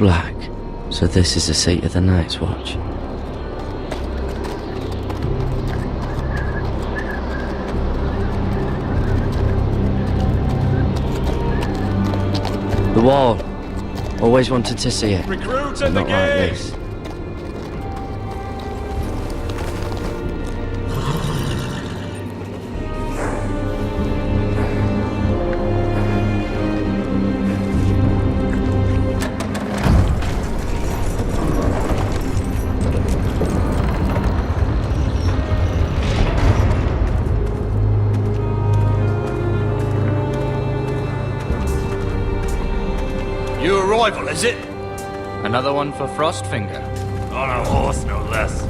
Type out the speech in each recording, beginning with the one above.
black. So this is the seat of the Night's Watch. The wall. Always wanted to see it. Recruits But at the not like gate! this. New arrival, is it? Another one for Frostfinger. On a horse, no less.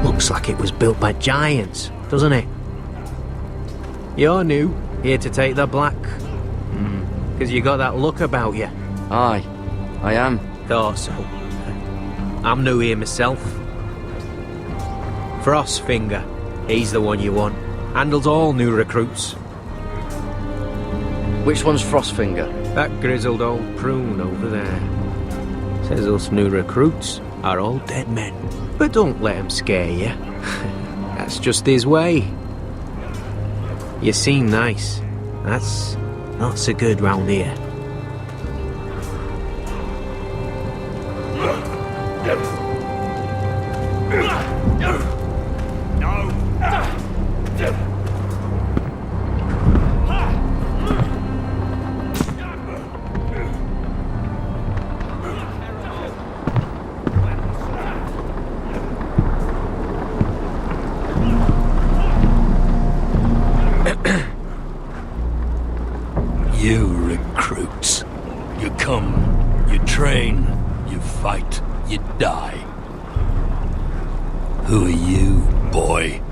Looks like it was built by giants, doesn't it? You're new, here to take the black. Because you got that look about you. Aye, I am. Thought so. I'm new here myself. Frostfinger, he's the one you want. Handles all new recruits. Which one's Frostfinger? That grizzled old prune over there. Says us new recruits are all dead men. But don't let him scare you. That's just his way. You seem nice. That's not so good round here. You recruits. You come, you train, you fight, you die. Who are you, boy?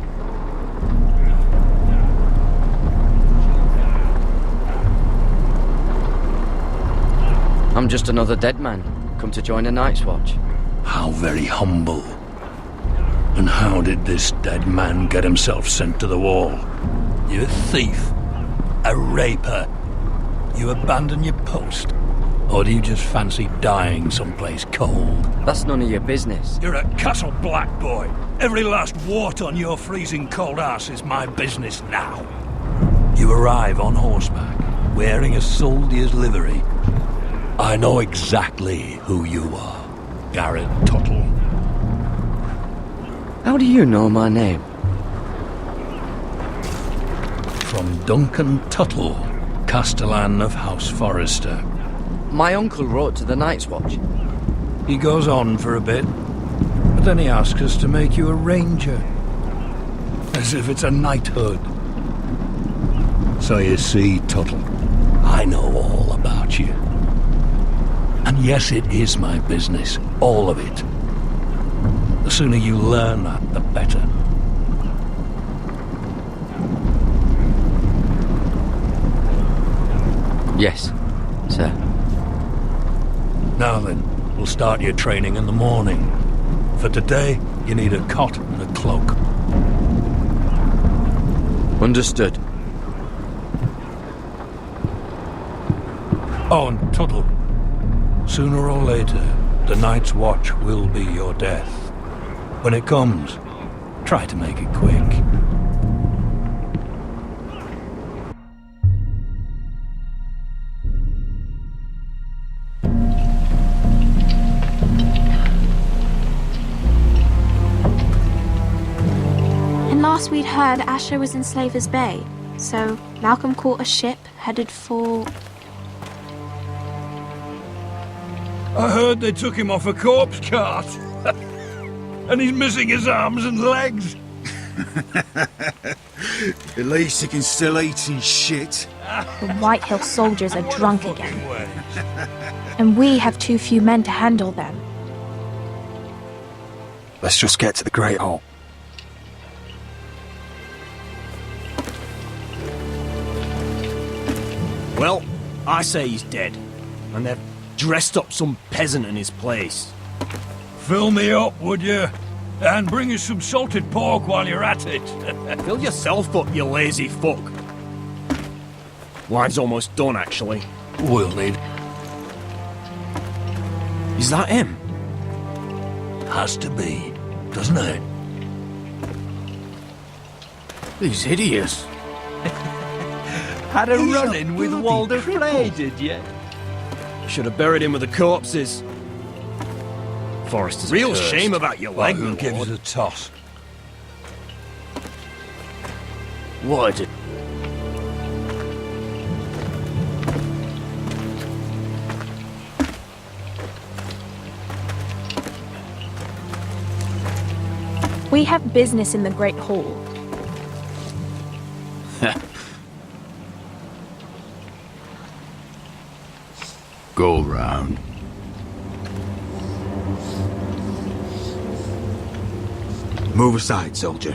I'm just another dead man, come to join the Night's Watch. How very humble. And how did this dead man get himself sent to the wall? You a thief? A raper? You abandon your post? Or do you just fancy dying someplace cold? That's none of your business. You're a Castle Black boy. Every last wart on your freezing cold ass is my business now. You arrive on horseback, wearing a soldier's livery. I know exactly who you are, Garrett Tuttle. How do you know my name? From Duncan Tuttle, Castellan of House Forrester. My uncle wrote to the Night's Watch. He goes on for a bit, but then he asks us to make you a ranger. As if it's a knighthood. So you see, Tuttle, I know all about you. And yes, it is my business, all of it. The sooner you learn that, the better. Yes, sir. Now then, we'll start your training in the morning. For today, you need a cot and a cloak. Understood. Oh, and Tuttle, sooner or later, the Night's Watch will be your death. When it comes, try to make it quick. And last we'd heard Asher was in Slaver's Bay, so Malcolm caught a ship headed for... I heard they took him off a corpse cart. And he's missing his arms and legs. At least he can still eat his shit. The White Hill soldiers are drunk again. And we have too few men to handle them. Let's just get to the Great Hall. Well, I say he's dead. And they've dressed up some peasant in his place. Fill me up, would you? And bring us some salted pork while you're at it. Fill yourself up, you lazy fuck. Wine's almost done, actually. We'll need. Is that him? Has to be, doesn't it? He's hideous. Had a run-in with Walder Frey, did you? Should have buried him with the corpses. Forrester's Real cursed. shame about your leg, Who my gives lord. a toss? What did... We have business in the Great Hall. Go round. Move aside, soldier.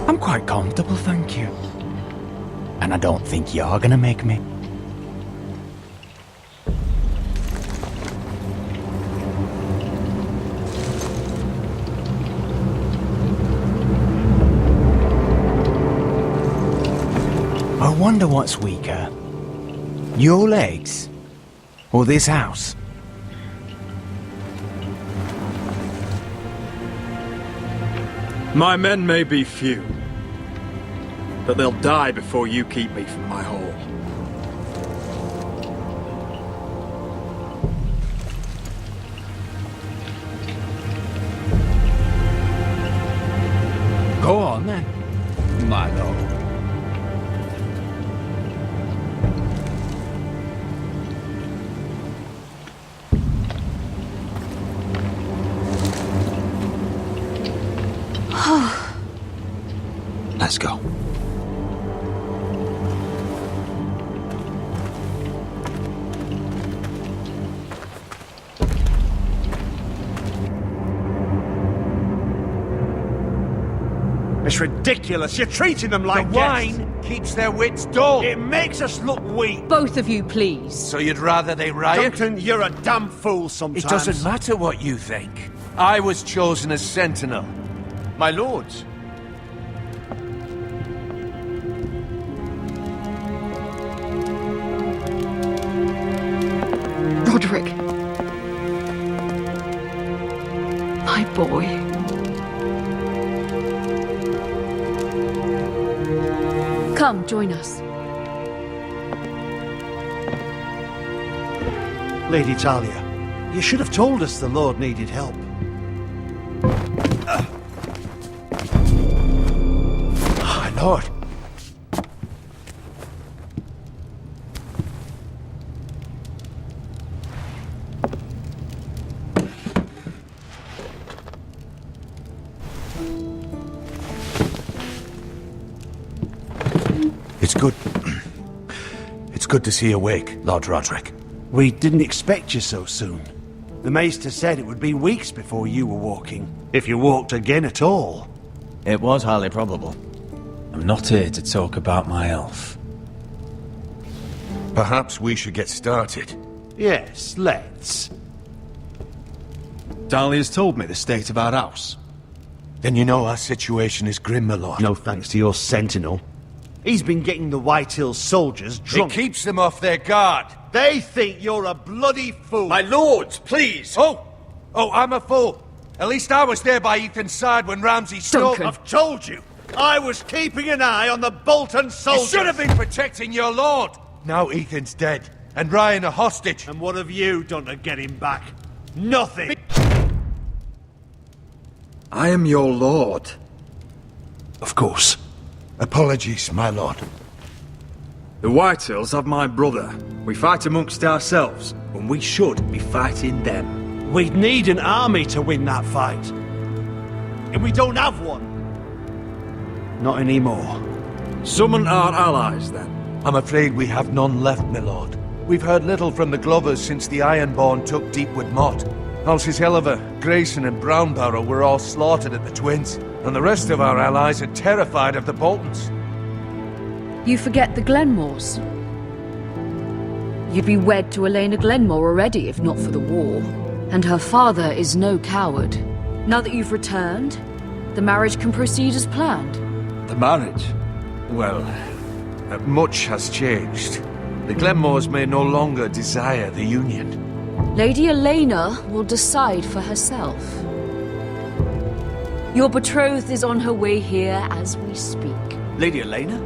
I'm quite comfortable, thank you. And I don't think you're gonna make me. I wonder what's weaker. Your legs? Or this house? My men may be few, but they'll die before you keep me from my hall. Go on, then, my lord. Let's go. It's ridiculous. You're treating them like The wine keeps their wits dull. It makes us look weak. Both of you, please. So you'd rather they riot? Duncan, you're a damn fool sometimes. It doesn't matter what you think. I was chosen as sentinel. My lords. Roderick. My boy. Come, join us. Lady Talia, you should have told us the Lord needed help. My lord. It's good. It's good to see you awake, Lord Roderick. We didn't expect you so soon. The Maester said it would be weeks before you were walking, if you walked again at all. It was highly probable. I'm not here to talk about my elf. Perhaps we should get started. Yes, let's. Dahlia's told me the state of our house. Then you know our situation is grim, my lord. No thanks to your sentinel. He's been getting the Whitehill soldiers drunk. It keeps them off their guard. They think you're a bloody fool. My lords, please! Oh, I'm a fool. At least I was there by Ethan's side when Ramsay stole... Duncan. I've told you. I was keeping an eye on the Bolton You soldiers. should have been protecting your lord. Now Ethan's dead, and Ryan a hostage. And what have you done to get him back? Nothing. I am your lord. Of course. Apologies, my lord. The Whitehills have my brother. We fight amongst ourselves, when we should be fighting them. We'd need an army to win that fight. And we don't have one. Not anymore. Summon our allies, then. I'm afraid we have none left, my lord. We've heard little from the Glovers since the Ironborn took Deepwood Motte. Houses Helliver, Grayson and Brownbarrow were all slaughtered at the Twins, and the rest of our allies are terrified of the Boltons. You forget the Glenmores. You'd be wed to Elena Glenmore already if not for the war. And her father is no coward. Now that you've returned, the marriage can proceed as planned. The marriage? Well, much has changed. The Glenmores may no longer desire the union. Lady Elena will decide for herself. Your betrothed is on her way here as we speak. Lady Elena?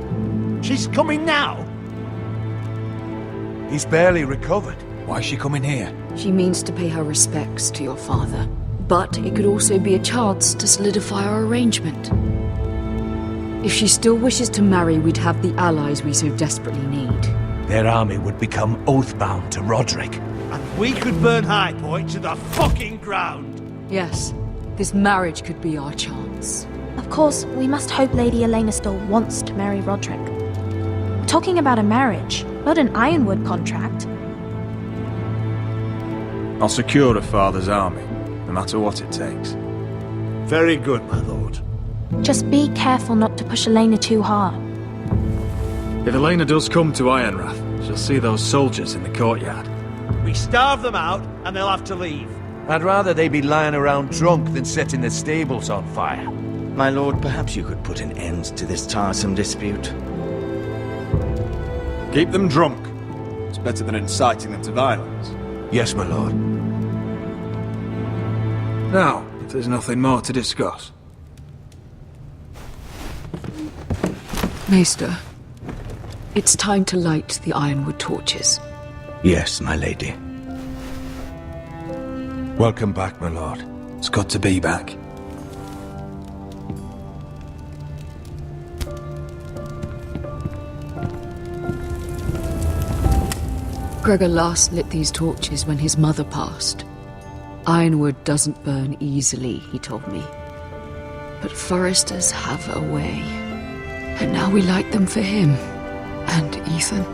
She's coming now. He's barely recovered. Why is she coming here? She means to pay her respects to your father. But it could also be a chance to solidify our arrangement. If she still wishes to marry, we'd have the allies we so desperately need. Their army would become oath-bound to Roderick. And we could burn High Point to the fucking ground! Yes, this marriage could be our chance. Of course, we must hope Lady Elena still wants to marry Roderick. We're talking about a marriage, not an Ironwood contract. I'll secure her father's army, no matter what it takes. Very good, my lord. Just be careful not to push Elena too hard. If Elena does come to Ironrath, she'll see those soldiers in the courtyard. We starve them out, and they'll have to leave. I'd rather they be lying around drunk than setting the stables on fire. My lord, perhaps you could put an end to this tiresome dispute. Keep them drunk. It's better than inciting them to violence. Yes, my lord. Now, if there's nothing more to discuss. Maester, it's time to light the Ironwood torches. Yes, my lady. Welcome back, my lord. It's good to be back. Gregor last lit these torches when his mother passed. Ironwood doesn't burn easily, he told me. But foresters have a way. And now we light them for him. And Ethan.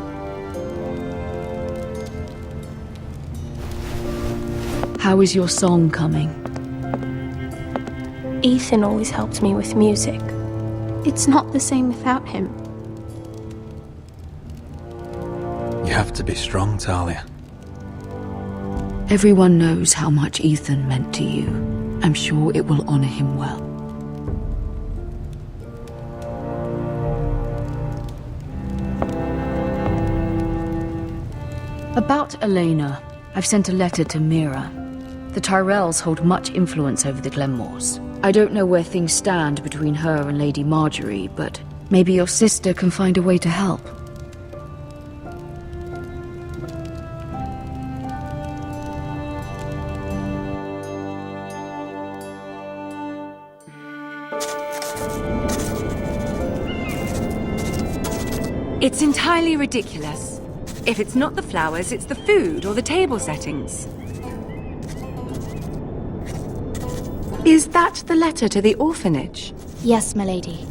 How is your song coming? Ethan always helps me with music. It's not the same without him. You have to be strong, Talia. Everyone knows how much Ethan meant to you. I'm sure it will honor him well. About Elena, I've sent a letter to Mira. The Tyrells hold much influence over the Glenmores. I don't know where things stand between her and Lady Marjorie, but maybe your sister can find a way to help. It's entirely ridiculous. If it's not the flowers, it's the food or the table settings. Is that the letter to the orphanage? Yes, my lady.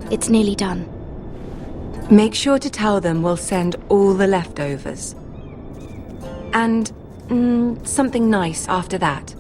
It's nearly done. Make sure to tell them we'll send all the leftovers. And something nice after that.